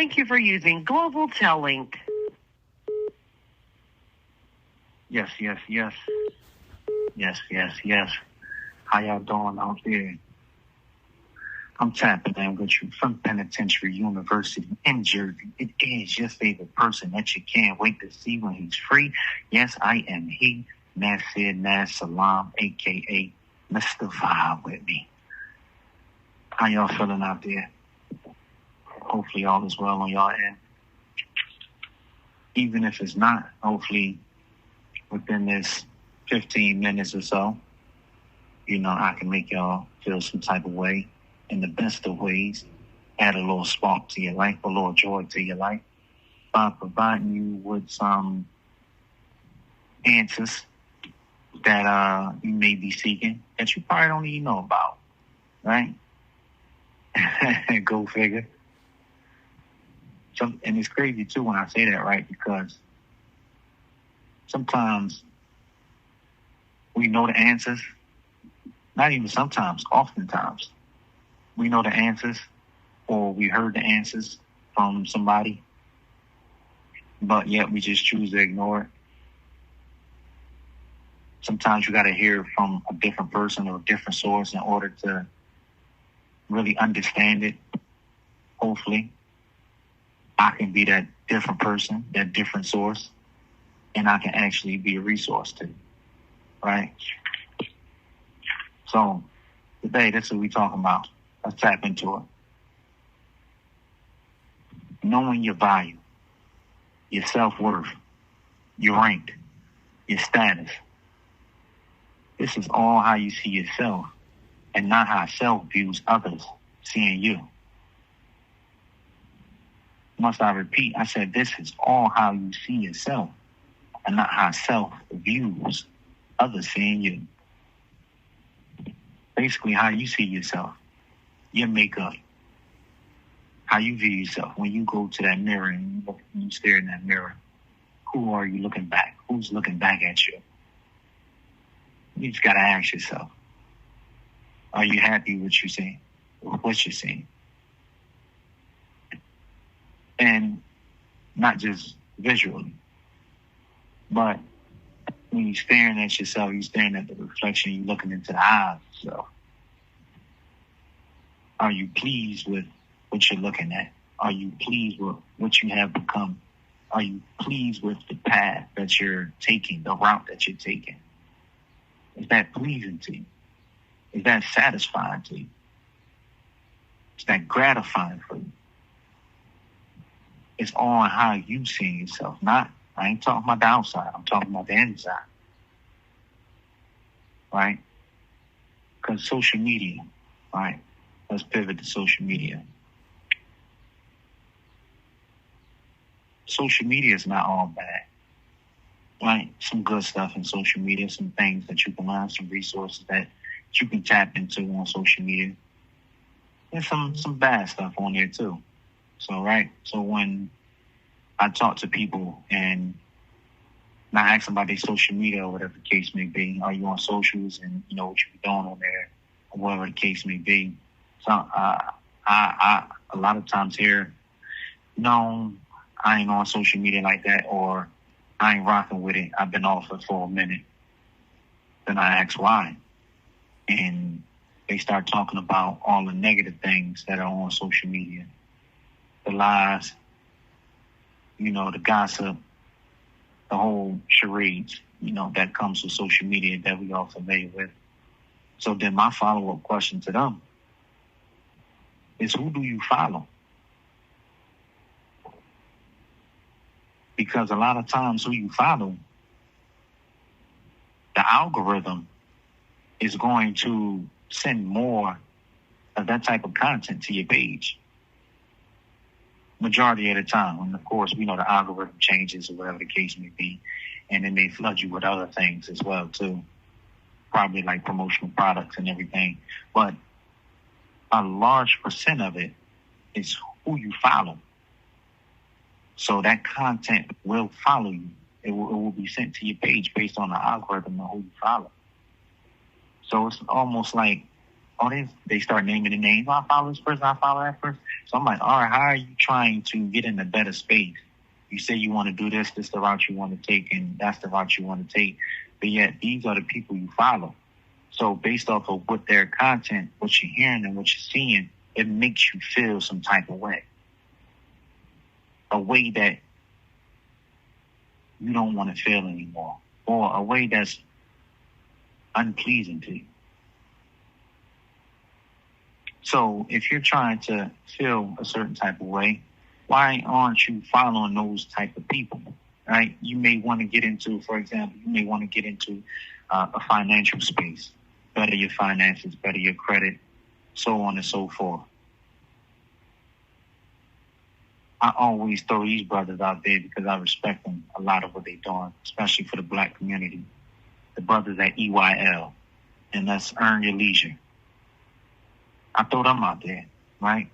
Thank you for using Global Tellink. Yes. How y'all doing out there? I'm tapping in with you from Penitentiary University in Jersey. It is your favorite person that you can't wait to see when he's free. Yes, I am he, Nasir Nas Salam, a.k.a. Mr. Vibe with me. How y'all feeling out there? Hopefully all is well on y'all end. Even if it's not, hopefully within this 15 minutes or so, I can make y'all feel some type of way in the best of ways, add a little spark to your life, a little joy to your life, by providing you with some answers that you may be seeking that you probably don't even know about, right? Go figure. And it's crazy, too, when I say that, right? Because sometimes we know the answers. Not even sometimes, oftentimes. We know the answers, or we heard the answers from somebody, but yet we just choose to ignore it. Sometimes you got to hear from a different person or a different source in order to really understand it. Hopefully, I can be that different person, that different source, and I can actually be a resource to, right? So today, that's what we're talking about. Let's tap into it. Knowing your value, your self-worth, your rank, your status. This is all how you see yourself and not how self views others seeing you. Must I repeat? I said this is all how you see yourself and not how self views others seeing you. Basically, how you see yourself, your makeup, how you view yourself. When you go to that mirror and you stare in that mirror, who are you looking back? Who's looking back at you? You just got to ask yourself, are you happy with what you're seeing? What you're seeing? And not just visually, but when you're staring at yourself, you're staring at the reflection, you're looking into the eyes of yourself. Are you pleased with what you're looking at? Are you pleased with what you have become? Are you pleased with the path that you're taking, the route that you're taking? Is that pleasing to you? Is that satisfying to you? Is that gratifying for you? It's all on how you see yourself. I ain't talking about the outside. I'm talking about the inside. Right? Because social media, right? Let's pivot to social media. Social media is not all bad. Right? Some good stuff in social media, some things that you can learn, some resources that you can tap into on social media. And some bad stuff on there too. So, right? So when I talk to people and I ask them about their social media or whatever the case may be, are you on socials and you know what you're doing on there or whatever the case may be. So I a lot of times hear, no, I ain't on social media like that, or I ain't rocking with it. I've been off it for a minute. Then I ask why. And they start talking about all the negative things that are on social media. The lies, the gossip, the whole charades, that comes with social media that we all familiar with. So then my follow-up question to them is, who do you follow? Because a lot of times who you follow, the algorithm is going to send more of that type of content to your page. Majority of the time. And of course, we know the algorithm changes or whatever the case may be. And it may flood you with other things as well, too. Probably like promotional products and everything. But a large percent of it is who you follow. So that content will follow you. It will be sent to your page based on the algorithm of who you follow. So it's almost like Oh, they start naming the names. Oh, I follow this person, I follow that person. So I'm like, all right, how are you trying to get in a better space? You say you want to do this the route you want to take, and that's the route you want to take. But yet, these are the people you follow. So based off of what their content, what you're hearing and what you're seeing, it makes you feel some type of way. A way that you don't want to feel anymore. Or a way that's unpleasing to you. So if you're trying to feel a certain type of way, why aren't you following those type of people, right? You may want to get into, for example, a financial space, better your finances, better your credit, so on and so forth. I always throw these brothers out there because I respect them a lot of what they're doing, especially for the black community. The brothers at EYL, and that's Earn Your Leisure. I throw them out there, right?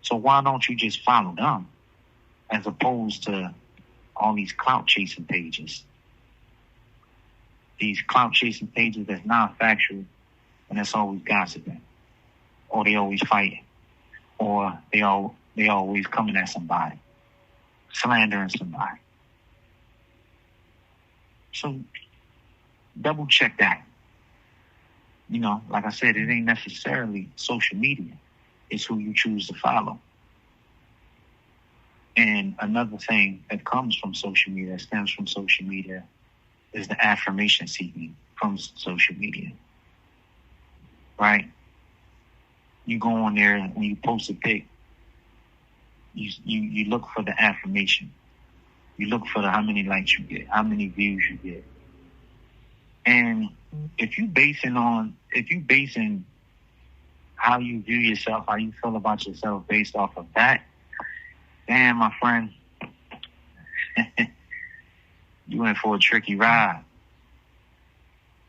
So why don't you just follow them as opposed to all these clout chasing pages? These clout chasing pages that's not factual, and that's always gossiping, or they always fighting, or they always coming at somebody, slandering somebody. So double check that. You know, like I said, it ain't necessarily social media. It's who you choose to follow. And another thing that comes from social media, that stems from social media, is the affirmation seeking from social media. Right? You go on there, when you post a pic, you look for the affirmation. You look for how many likes you get, how many views you get. And if you basing how you view yourself, how you feel about yourself based off of that, damn, my friend, you in for a tricky ride.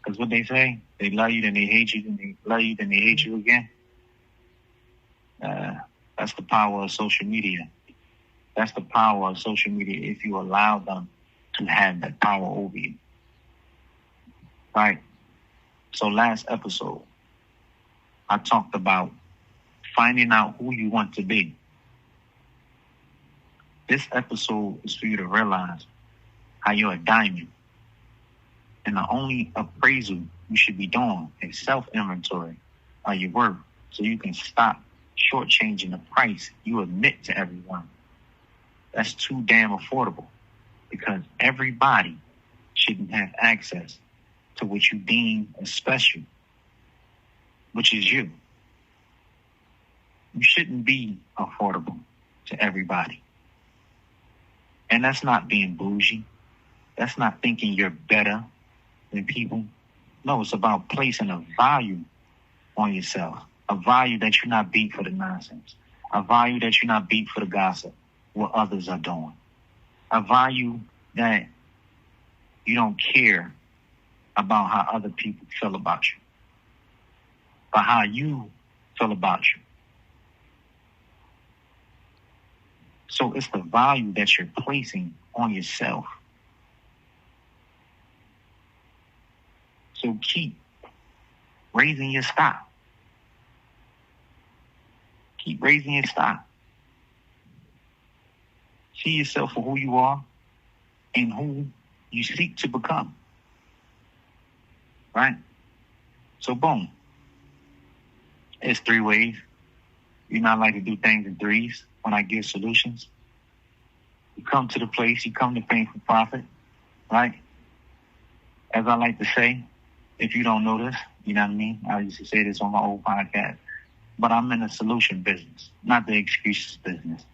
Because what they say, they love you, then they hate you, then they love you, then they hate you again. That's the power of social media. That's the power of social media if you allow them to have that power over you. Right? So last episode, I talked about finding out who you want to be. This episode is for you to realize how you're a diamond. And the only appraisal you should be doing is self-inventory of your worth, so you can stop shortchanging the price you admit to everyone. That's too damn affordable, because everybody shouldn't have access to what you deem as special, which is you. You shouldn't be affordable to everybody. And that's not being bougie. That's not thinking you're better than people. No, it's about placing a value on yourself. A value that you're not beat for the nonsense. A value that you're not beat for the gossip, what others are doing. A value that you don't care about how other people feel about you, but how you feel about you. So it's the value that you're placing on yourself. So keep raising your stock. Keep raising your stock. See yourself for who you are and who you seek to become. Right? So boom. It's 3 ways. You know, I like to do things in threes when I give solutions. You come to the place, you come to Pain for Profit, right? As I like to say, if you don't know this, you know what I mean? I used to say this on my old podcast, but I'm in a solution business, not the excuses business.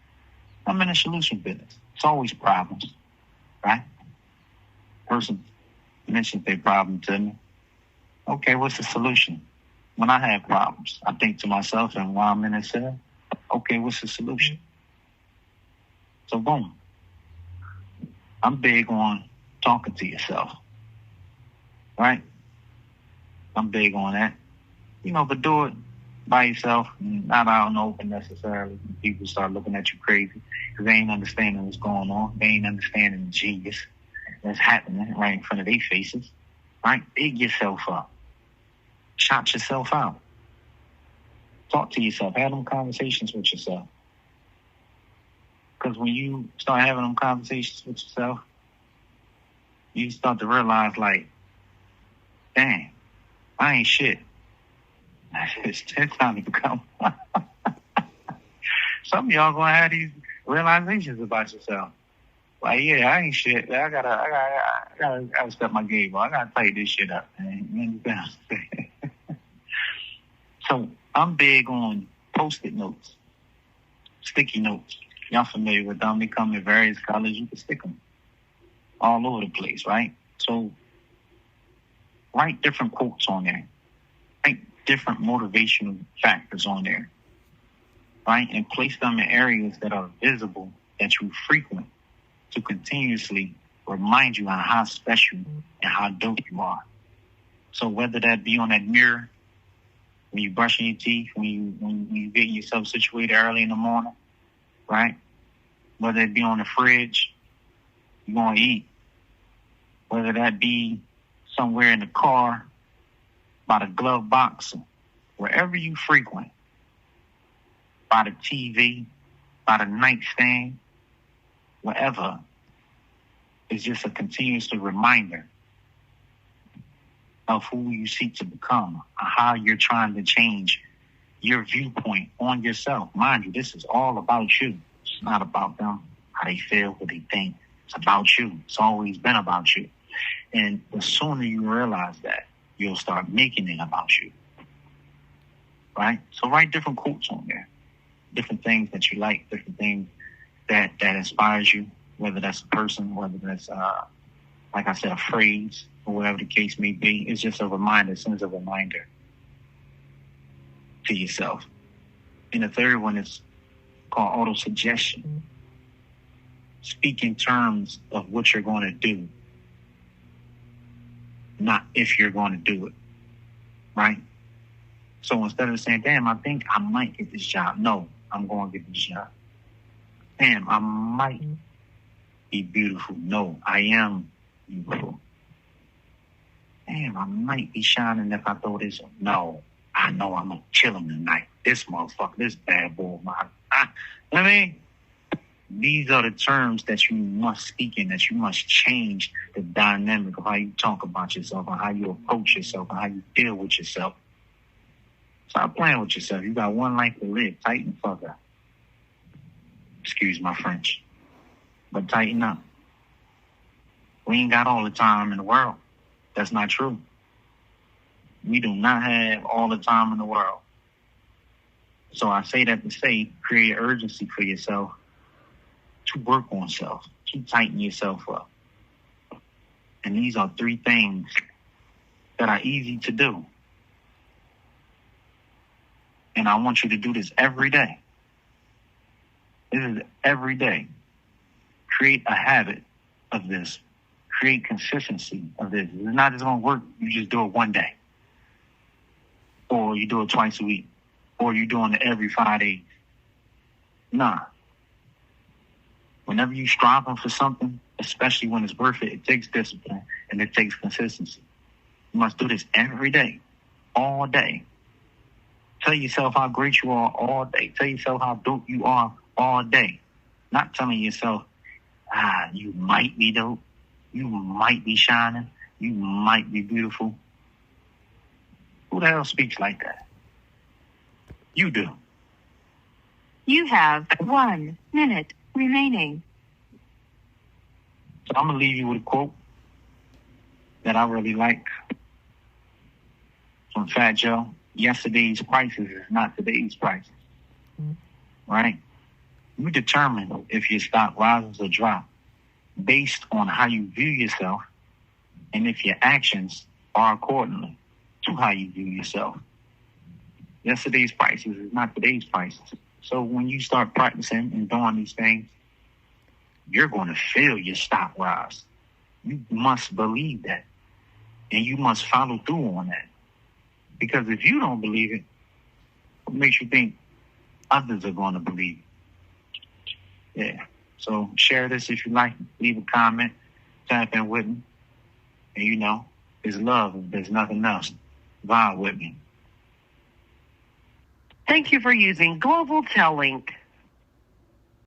I'm in a solution business. It's always problems, right? Person mentions their problem to me. Okay, what's the solution? When I have problems, I think to myself, and while I'm in a cell, okay, what's the solution? So boom. I'm big on talking to yourself, right? I'm big on that. You know, but do it by yourself, not out in the open necessarily. People start looking at you crazy because they ain't understanding what's going on. They ain't understanding the genius that's happening right in front of their faces, right? Big yourself up. Shout yourself out. Talk to yourself. Have them conversations with yourself. Because when you start having them conversations with yourself, you start to realize, like, dang, I ain't shit. It's time to become. Some of y'all gonna have these realizations about yourself. Like, yeah, I ain't shit. I gotta step my game up. I gotta tighten this shit up, man. You understand? So I'm big on Post-it notes, sticky notes. Y'all familiar with them? They come in various colors. You can stick them all over the place, right? So write different quotes on there. Write different motivational factors on there, right? And place them in areas that are visible, that you frequent, to continuously remind you on how special and how dope you are. So whether that be on that mirror, when you brushing your teeth, when you getting yourself situated early in the morning, right? Whether it be on the fridge, you going to eat. Whether that be somewhere in the car, by the glove box, wherever you frequent, by the TV, by the nightstand, whatever, it's just a continuous reminder of who you seek to become, how you're trying to change your viewpoint on yourself. Mind you, this is all about you. It's not about them, how they feel, what they think. It's about you. It's always been about you. And the sooner you realize that, you'll start making it about you. Right? So write different quotes on there. Different things that you like, different things that inspires you, whether that's a person, whether that's, like I said, a phrase, or whatever the case may be. It's just a reminder, sends a reminder to yourself. And the third one is called auto-suggestion. Speak in terms of what you're going to do, not if you're going to do it, right? So instead of saying, damn, I think I might get this job. No, I'm going to get this job. Damn, I might be beautiful. No, I am beautiful. Damn, I might be shining if I throw this on. No, I know I'm going to kill him tonight. This motherfucker, this bad boy. I mean, these are the terms that you must speak in, that you must change the dynamic of how you talk about yourself, and how you approach yourself, and how you deal with yourself. Stop playing with yourself. You got one life to live. Tighten the fuck up. Excuse my French. But tighten up. We ain't got all the time in the world. That's not true. We do not have all the time in the world. So I say that to say, create urgency for yourself to work on self, to tighten yourself up. And these are 3 things that are easy to do. And I want you to do this every day. This is every day. Create a habit of this. Create consistency of this. It's not just going to work. You just do it one day. Or you do it twice a week. Or you're doing it every 5 days. Nah. Whenever you're striving for something, especially when it's worth it, it takes discipline and it takes consistency. You must do this every day, all day. Tell yourself how great you are all day. Tell yourself how dope you are all day. Not telling yourself, you might be dope. You might be shining. You might be beautiful. Who the hell speaks like that? You do. You have 1 minute remaining. So I'm going to leave you with a quote that I really like from Fat Joe. Yesterday's prices is not today's prices. Right? You determine if your stock rises or drops based on how you view yourself and if your actions are accordingly to how you view yourself. Yesterday's prices is not today's prices. So when you start practicing and doing these things, you're going to feel your stock rise. You must believe that. And you must follow through on that. Because if you don't believe it, what makes you think others are going to believe it? Yeah. So share this if you like. Leave a comment. Tap in with me. And you know, it's love. If there's nothing else, vibe with me. Thank you for using Global Tel Link.